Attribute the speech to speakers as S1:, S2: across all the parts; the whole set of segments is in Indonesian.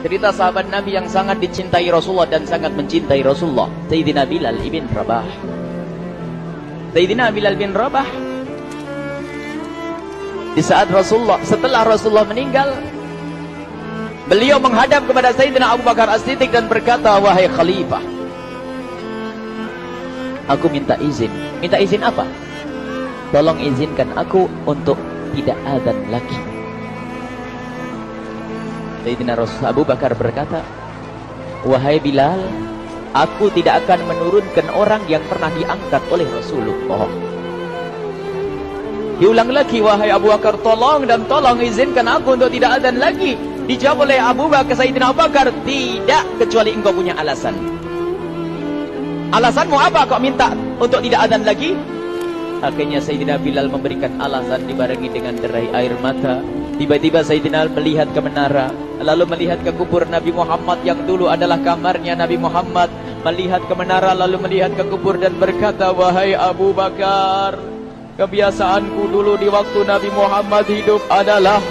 S1: Cerita sahabat Nabi yang sangat dicintai Rasulullah dan sangat mencintai Rasulullah, Sayyidina Bilal ibn Rabah. Sayyidina Bilal bin Rabah, di saat setelah Rasulullah meninggal, beliau menghadap kepada Sayyidina Abu Bakar As-Siddiq dan berkata, wahai khalifah, aku minta izin. Minta izin apa? Tolong izinkan aku untuk tidak azan lagi. Sayyidina Abu Bakar berkata, wahai Bilal, aku tidak akan menurunkan orang yang pernah diangkat oleh Rasulullah. Diulang lagi, wahai Abu Bakar, tolong dan tolong izinkan aku untuk tidak azan lagi. Dijawab oleh Abu Bakar, Sayyidina Abu Bakar, tidak, kecuali engkau punya alasan. Alasanmu apa kau minta untuk tidak azan lagi? Akhirnya Sayyidina Bilal memberikan alasan dibarengi dengan derai air mata. Tiba-tiba Sayyidina melihat ke menara, lalu melihat ke kubur Nabi Muhammad yang dulu adalah kamarnya Nabi Muhammad. Melihat ke menara, lalu melihat ke kubur dan berkata, wahai Abu Bakar, kebiasaanku dulu di waktu Nabi Muhammad hidup adalah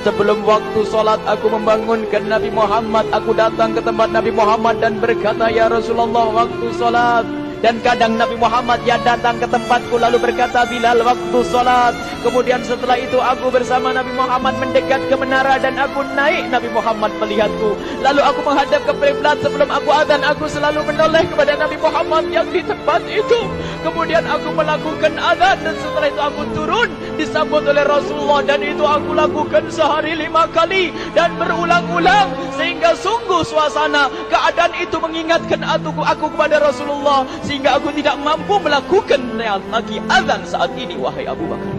S1: sebelum waktu solat aku membangunkan Nabi Muhammad. Aku datang ke tempat Nabi Muhammad dan berkata, ya Rasulullah, waktu solat. Dan kadang Nabi Muhammad ya datang ke tempatku lalu berkata, Bilal, waktu solat. Kemudian setelah itu aku bersama Nabi Muhammad mendekat ke menara dan aku naik. Nabi Muhammad melihatku. Lalu aku menghadap ke kiblat. Sebelum aku azan, aku selalu menoleh kepada Nabi Muhammad yang di tempat itu. Kemudian aku melakukan azan dan setelah itu aku turun disambut oleh Rasulullah. Dan itu aku lakukan sehari 5 kali dan berulang-ulang. Sehingga sungguh suasana keadaan itu mengingatkan aku kepada Rasulullah. Sehingga aku tidak mampu melakukan lagi azan saat ini, wahai Abu Bakar.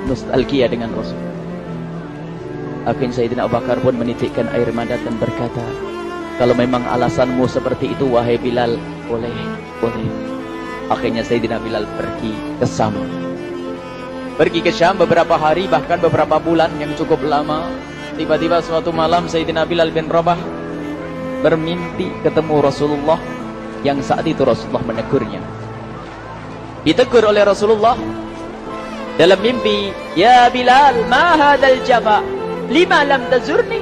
S1: Nostalgia dengan Rasul. Akhirnya Sayyidina Abu Bakar pun menitikkan air mata dan berkata, kalau memang alasanmu seperti itu, wahai Bilal, boleh. Akhirnya Sayyidina Bilal pergi ke Syam. Pergi ke Syam beberapa hari, bahkan beberapa bulan yang cukup lama. Tiba-tiba suatu malam Sayyidina Bilal bin Rabah bermimpi ketemu Rasulullah, yang saat itu Rasulullah menegurnya. Ditegur oleh Rasulullah dalam mimpi, ya Bilal, ma hadzal jafa, lima lam tazurni.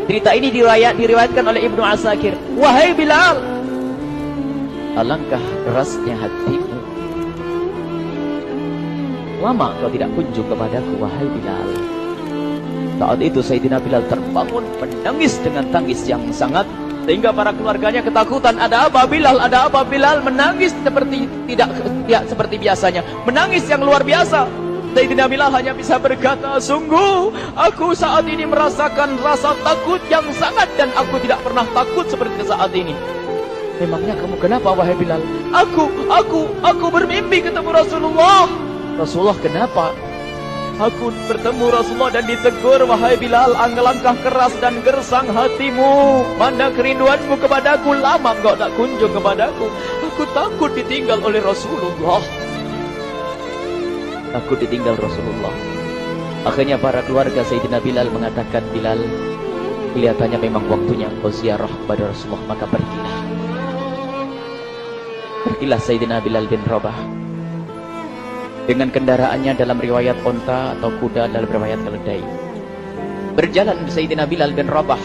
S1: Cerita ini diriwayatkan oleh Ibnu Asakir. Wahai Bilal, alangkah kerasnya hatimu, lama kau tidak kunjung kepadaku, wahai Bilal. Saat itu Sayyidina Bilal terbangun menangis dengan tangis yang sangat, sehingga para keluarganya ketakutan. Ada apa Bilal? Ada apa Bilal? Menangis seperti tidak seperti biasanya, menangis yang luar biasa. Sayyidina Bilal hanya bisa berkata, sungguh aku saat ini merasakan rasa takut yang sangat, dan aku tidak pernah takut seperti saat ini. Memangnya kamu kenapa, wahai Bilal? Aku bermimpi ketemu Rasulullah. Rasulullah, kenapa? Aku bertemu Rasulullah dan ditegur, wahai Bilal, alangkah keras dan gersang hatimu. Mana kerinduanmu kepadaku, lama engkau tak kunjung kepadaku. Aku takut ditinggal oleh Rasulullah. Takut ditinggal Rasulullah. Akhirnya para keluarga Sayyidina Bilal mengatakan, Bilal, kelihatannya memang waktunya engkau ziarah kepada Rasulullah, maka pergilah. Pergilah Sayyidina Bilal bin Rabah dengan kendaraannya, dalam riwayat onta atau kuda, dalam riwayat keledai. Berjalan Sayyidina Bilal bin Rabah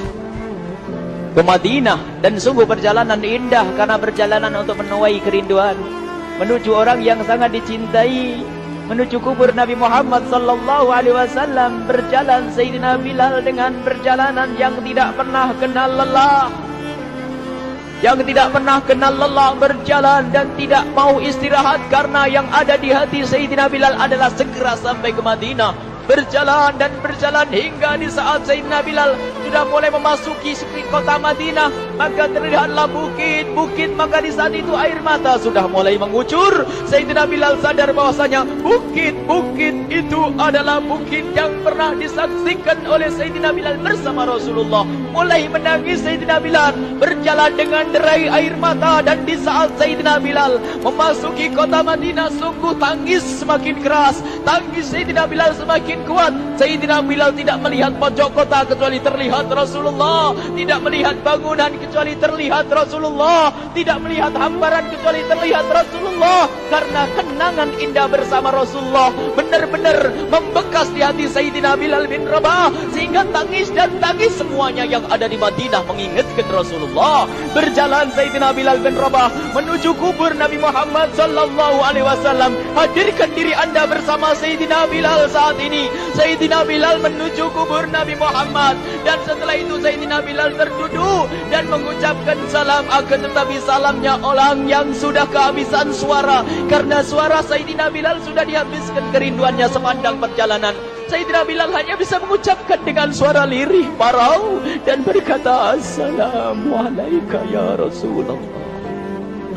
S1: ke Madinah, dan sungguh perjalanan indah karena perjalanan untuk menuai kerinduan, menuju orang yang sangat dicintai, menuju kubur Nabi Muhammad sallallahu alaihi wasallam. Berjalan Sayyidina Bilal dengan perjalanan yang tidak pernah kenal lelah, yang tidak pernah kenal lelah, berjalan dan tidak mau istirahat, karena yang ada di hati Sayyidina Bilal adalah segera sampai ke Madinah. Berjalan dan berjalan hingga di saat Sayyidina Bilal sudah mulai memasuki kota Madinah, maka terlihatlah bukit-bukit, maka di saat itu air mata sudah mulai mengucur. Sayyidina Bilal sadar bahwasanya bukit-bukit itu adalah bukit yang pernah disaksikan oleh Sayyidina Bilal bersama Rasulullah. Mulai menangis Sayyidina Bilal, berjalan dengan derai air mata, dan di saat Sayyidina Bilal memasuki kota Madinah, sungguh tangis semakin keras, tangis Sayyidina Bilal semakin kuat. Sayyidina Bilal tidak melihat pojok kota kecuali terlihat Rasulullah, tidak melihat bangunan kecuali terlihat Rasulullah, tidak melihat hamparan kecuali terlihat Rasulullah, karena kenangan indah bersama Rasulullah benar-benar membekas membekas di hati Sayyidina Bilal bin Rabah, sehingga tangis dan tangis semuanya yang ada di Madinah mengingatkan Rasulullah. Berjalan Sayyidina Bilal bin Rabah menuju kubur Nabi Muhammad sallallahu alaihi wasallam. Hadirkan diri Anda bersama Sayyidina Bilal saat ini. Sayyidina Bilal menuju kubur Nabi Muhammad, dan setelah itu Sayyidina Bilal terduduk dan mengucapkan salam, akan tetapi salamnya orang yang sudah kehabisan suara, karena suara Sayyidina Bilal sudah dihabiskan kerinduannya sepanjang perjalanan. Sayyidina Bilal hanya bisa mengucapkan dengan suara lirih parau dan berkata, Assalamualaikum ya Rasulullah,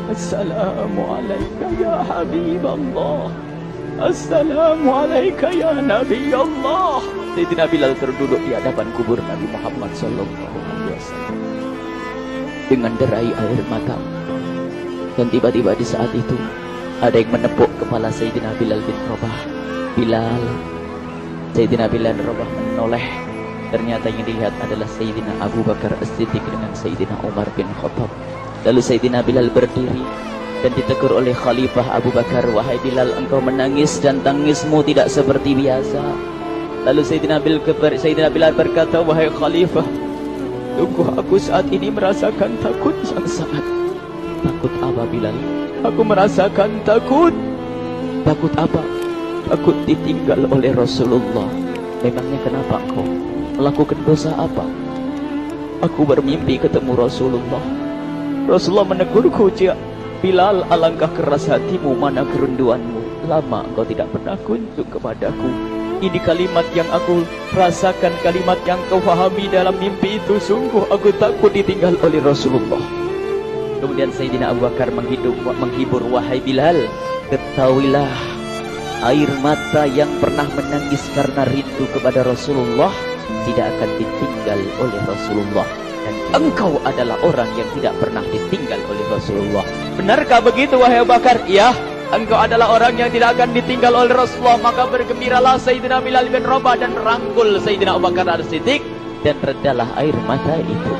S1: Assalamualaikum ya Habiballah, Assalamualaikum ya Nabi Allah. Sayyidina Bilal terduduk di hadapan kubur Nabi Muhammad sallallahu alaihi wasallam dengan derai air mata. Dan tiba-tiba di saat itu ada yang menepuk kepala Sayyidina Bilal bin Rabah. Bilal. Sayyidina Bilal bin Rabah menoleh. Ternyata yang dilihat adalah Sayyidina Abu Bakar As-Siddiq dengan Sayyidina Umar bin Khattab. Lalu Sayyidina Bilal berdiri dan ditegur oleh Khalifah Abu Bakar, wahai Bilal, engkau menangis dan tangismu tidak seperti biasa. Lalu Sayyidina Bilal berkata, wahai Khalifah, sungguh aku saat ini merasakan takut yang sangat. Takut apa Bilal? Aku merasakan takut. Takut apa? Takut ditinggal oleh Rasulullah. Memangnya kenapa engkau? Melakukan dosa apa? Aku bermimpi ketemu Rasulullah. Rasulullah menegurku, Bilal, alangkah keras hatimu, mana kerinduanmu. Lama engkau tidak pernah kunjung kepadaku. Ini kalimat yang aku rasakan, kalimat yang kau fahami dalam mimpi itu. Sungguh aku takut ditinggal oleh Rasulullah. Kemudian Sayyidina Abu Bakar menghibur, wahai Bilal, ketahuilah, air mata yang pernah menangis karena rindu kepada Rasulullah tidak akan ditinggal oleh Rasulullah. Dan engkau adalah orang yang tidak pernah ditinggal oleh Rasulullah. Benarkah begitu wahai Abu Bakar? Ya, engkau adalah orang yang tidak akan ditinggal oleh Rasulullah. Maka bergembiralah Sayyidina Bilal bin Rabah dan merangkul Sayyidina Abu Bakar As-Siddiq, dan redalah air mata itu.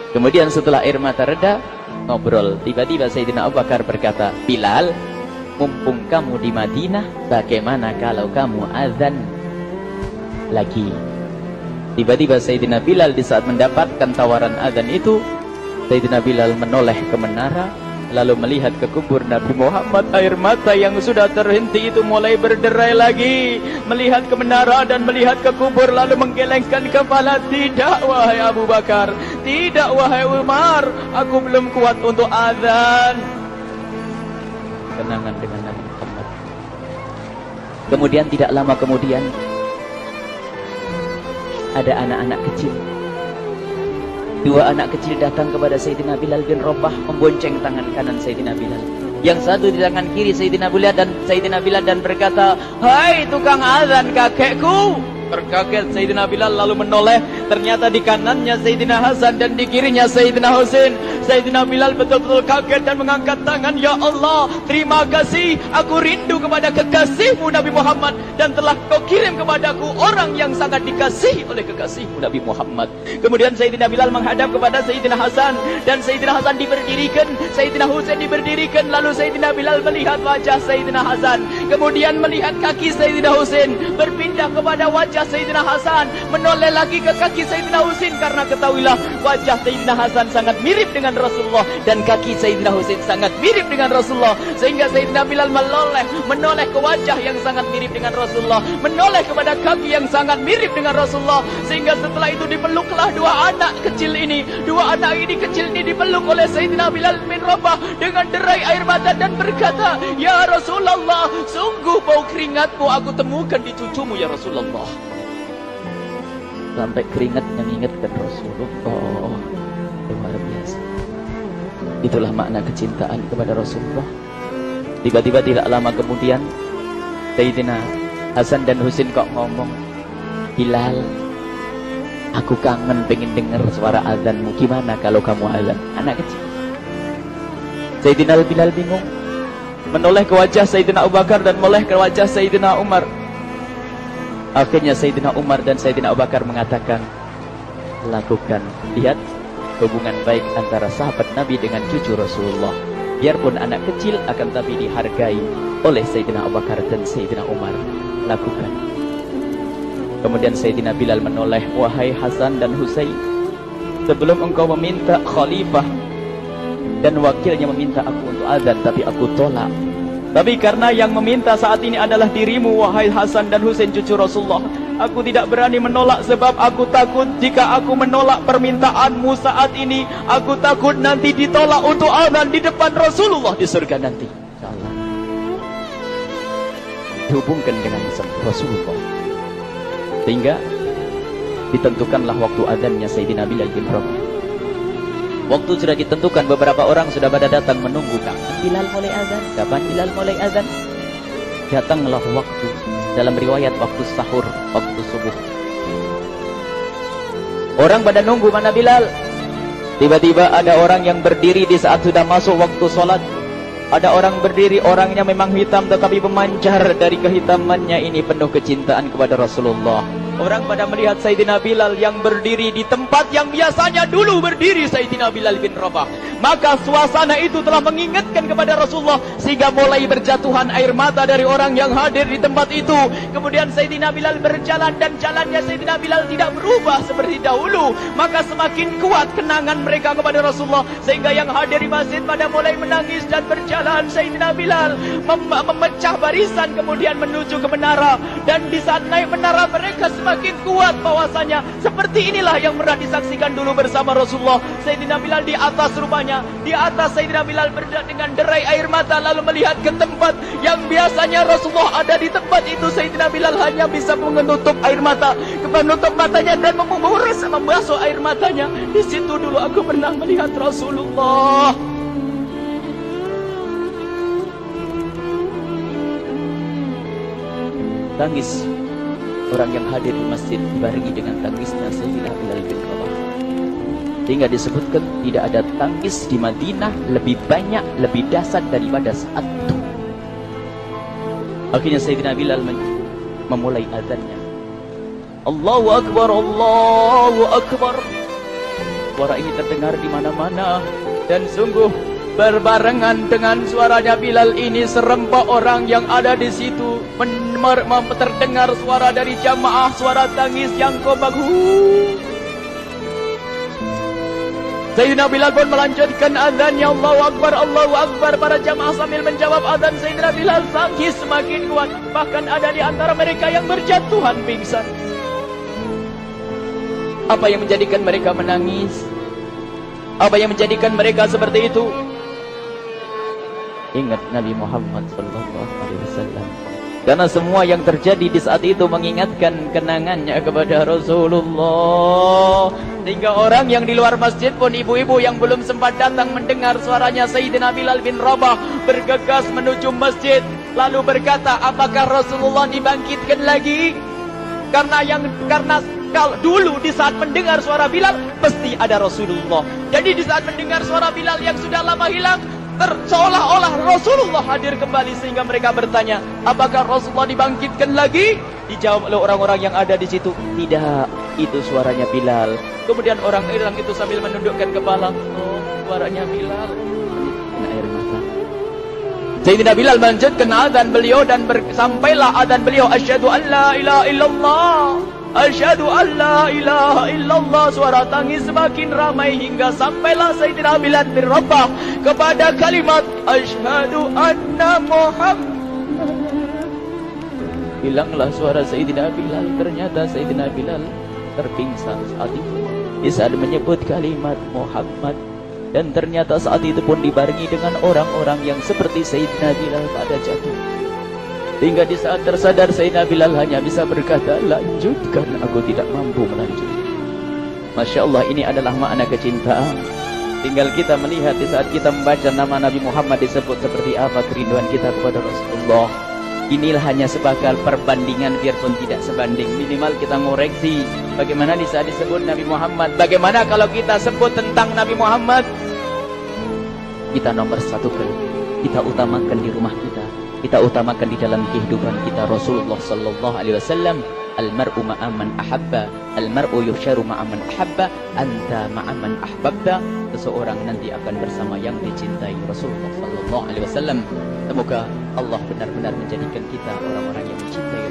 S1: Kemudian setelah air mata reda, ngobrol. Tiba-tiba Sayyidina Abu Bakar berkata, Bilal, mumpung kamu di Madinah, bagaimana kalau kamu azan lagi? Tiba-tiba Sayyidina Bilal di saat mendapatkan tawaran azan itu, Sayyidina Bilal menoleh ke menara, lalu melihat ke kubur Nabi Muhammad. Air mata yang sudah terhenti itu mulai berderai lagi. Melihat ke menara dan melihat ke kubur, lalu menggelengkan kepala. Tidak wahai Abu Bakar, tidak wahai Umar, aku belum kuat untuk azan. Kenangan dengan Nabi Muhammad. Kemudian tidak lama kemudian ada anak-anak kecil. Dua anak kecil datang kepada Sayyidina Bilal bin Rabah, membonceng tangan kanan Sayyidina Bilal. Yang satu di tangan kiri Sayyidina Bilal dan berkata, hai tukang azan kakekku. Terkaget Sayyidina Bilal lalu menoleh. Ternyata di kanannya Sayyidina Hasan dan di kirinya Sayyidina Husain. Sayyidina Bilal betul-betul kaget dan mengangkat tangan. Ya Allah, terima kasih. Aku rindu kepada kekasihmu Nabi Muhammad, dan telah kau kirim kepadaku orang yang sangat dikasihi oleh kekasihmu Nabi Muhammad. Kemudian Sayyidina Bilal menghadap kepada Sayyidina Hasan, dan Sayyidina Hasan diberdirikan, Sayyidina Husain diberdirikan. Lalu Sayyidina Bilal melihat wajah Sayyidina Hasan, kemudian melihat kaki Sayyidina Husain, berpindah kepada wajah Sayyidina Hasan, menoleh lagi ke kaki Sayyidina Husain, karena ketahuilah wajah Sayyidina Hasan sangat mirip dengan Rasulullah dan kaki Sayyidina Husain sangat mirip dengan Rasulullah, sehingga Sayyidina Bilal menoleh ke wajah yang sangat mirip dengan Rasulullah, menoleh kepada kaki yang sangat mirip dengan Rasulullah, sehingga setelah itu dipeluklah dua anak kecil ini. Dua anak ini kecil ini dipeluk oleh Sayyidina Bilal bin Rabah dengan derai air mata dan berkata, ya Rasulullah, sungguh bau keringatmu aku temukan di cucumu ya Rasulullah. Sampai keringat mengingatkan Rasulullah. Luar biasa. Itulah makna kecintaan kepada Rasulullah. Tiba-tiba tidak lama kemudian Sayyidina Hasan dan Husain kok ngomong, Bilal, aku kangen pengen dengar suara azanmu. Gimana kalau kamu azan? Anak kecil. Sayyidina Bilal bingung, menoleh ke wajah Sayyidina Abu Bakar dan menoleh ke wajah Sayyidina Umar. Akhirnya Sayyidina Umar dan Sayyidina Abu Bakar mengatakan, lakukan, lihat hubungan baik antara sahabat Nabi dengan cucu Rasulullah. Biarpun anak kecil, akan tapi dihargai oleh Sayyidina Abu Bakar dan Sayyidina Umar. Lakukan. Kemudian Sayyidina Bilal menoleh, wahai Hasan dan Husain, sebelum engkau meminta khalifah dan wakilnya meminta aku untuk azan, tapi aku tolak. Tapi karena yang meminta saat ini adalah dirimu, wahai Hasan dan Husain cucu Rasulullah, aku tidak berani menolak, sebab aku takut jika aku menolak permintaanmu saat ini, aku takut nanti ditolak untuk azan di depan Rasulullah di surga nanti. InsyaAllah. Dihubungkan dengan Rasulullah, sehingga ditentukanlah waktu azannya Sayyidina Bilal bin Rabah. Waktu sudah ditentukan, beberapa orang sudah pada datang menunggu, kapan Bilal mulai azan, kapan Bilal mulai azan. Datanglah waktu, dalam riwayat waktu sahur, waktu subuh. Orang pada nunggu mana Bilal. Tiba-tiba ada orang yang berdiri di saat sudah masuk waktu sholat. Ada orang berdiri, orangnya memang hitam tetapi memancar dari kehitamannya ini penuh kecintaan kepada Rasulullah. Orang pada melihat Sayyidina Bilal yang berdiri di tempat yang biasanya dulu berdiri Sayyidina Bilal bin Rabah. Maka suasana itu telah mengingatkan kepada Rasulullah, sehingga mulai berjatuhan air mata dari orang yang hadir di tempat itu. Kemudian Sayyidina Bilal berjalan, dan jalannya Sayyidina Bilal tidak berubah seperti dahulu. Maka semakin kuat kenangan mereka kepada Rasulullah, sehingga yang hadir di masjid pada mulai menangis dan berjalan. Sayyidina Bilal memecah barisan kemudian menuju ke menara, dan di saat naik menara mereka semakin kuat bahwasanya seperti inilah yang pernah disaksikan dulu bersama Rasulullah. Sayyidina Bilal di atas rumahnya, di atas Sayyidina Bilal dengan derai air mata, lalu melihat ke tempat yang biasanya Rasulullah ada di tempat itu. Sayyidina Bilal hanya bisa menutup air mata, menutup matanya dan membasuh air matanya. Di situ dulu aku pernah melihat Rasulullah. Tangis orang yang hadir di masjid dibarengi dengan tangisnya Sayyidina Bilal bin Rabah. Sehingga disebutkan tidak ada tangis di Madinah lebih banyak, lebih dahsyat daripada saat itu. Akhirnya Sayyidina Bilal memulai azannya. Allahu Akbar, Allahu Akbar. Suara ini terdengar di mana-mana, dan sungguh berbarengan dengan suaranya Bilal ini serempak orang yang ada di situ terdengar suara dari jamaah, suara tangis yang kompak. Sayyidina Bilal pun melanjutkan azannya, Allahu Akbar, Allahu Akbar. Para jamaah sambil menjawab azan Sayyidina Bilal, tangis semakin kuat. Bahkan ada di antara mereka yang berjatuhan pingsan. Apa yang menjadikan mereka menangis? Apa yang menjadikan mereka seperti itu? Ingat Nabi Muhammad SAW. Karena semua yang terjadi di saat itu mengingatkan kenangannya kepada Rasulullah. Sehingga orang yang di luar masjid pun, ibu-ibu yang belum sempat datang mendengar suaranya Sayyidina Bilal bin Rabah, bergegas menuju masjid, lalu berkata, apakah Rasulullah dibangkitkan lagi? Karena kalau dulu di saat mendengar suara Bilal pasti ada Rasulullah. Jadi di saat mendengar suara Bilal yang sudah lama hilang, seolah-olah Rasulullah hadir kembali, sehingga mereka bertanya, apakah Rasulullah dibangkitkan lagi? Dijawab oleh orang-orang yang ada di situ, tidak, itu suaranya Bilal. Kemudian orang itu sambil menundukkan kepala, oh, suaranya Bilal. Kena air mata. Sayyidina Bilal melanjutkan azan beliau, dan sampailah azan beliau, asyhadu an la ilaha illallah, asyhadu an la ilaha illallah. Suara tangis semakin ramai hingga sampailah Sayyidina Bilal bin Rabah kepada kalimat asyhadu anna Muhammad. Hilanglah suara Sayyidina Bilal. Ternyata Sayyidina Bilal terpingsan saat itu di saat menyebut kalimat Muhammad. Dan ternyata saat itu pun dibarengi dengan orang-orang yang seperti Sayyidina Bilal pada jatuh. Hingga di saat tersadar Sayyidina Bilal hanya bisa berkata, lanjutkan, aku tidak mampu melanjutkan. Masya Allah, ini adalah makna kecintaan. Tinggal kita melihat di saat kita membaca nama Nabi Muhammad disebut seperti apa kerinduan kita kepada Rasulullah. Inilah hanya sebagai perbandingan, biarpun tidak sebanding. Minimal kita ngoreksi bagaimana di saat disebut Nabi Muhammad. Bagaimana kalau kita sebut tentang Nabi Muhammad? Kita nomor satu, kita utamakan di rumah kita. Kita utamakan di dalam kehidupan kita Rasulullah sallallahu alaihi wasallam Al-mar'u ma'aman ahabba, al-mar'u yusharu ma'aman ahabba, anta ma'aman ahbabta. Seseorang nanti akan bersama yang dicintai Rasulullah sallallahu alaihi wasallam. Semoga Allah benar-benar menjadikan kita orang-orang yang mencintai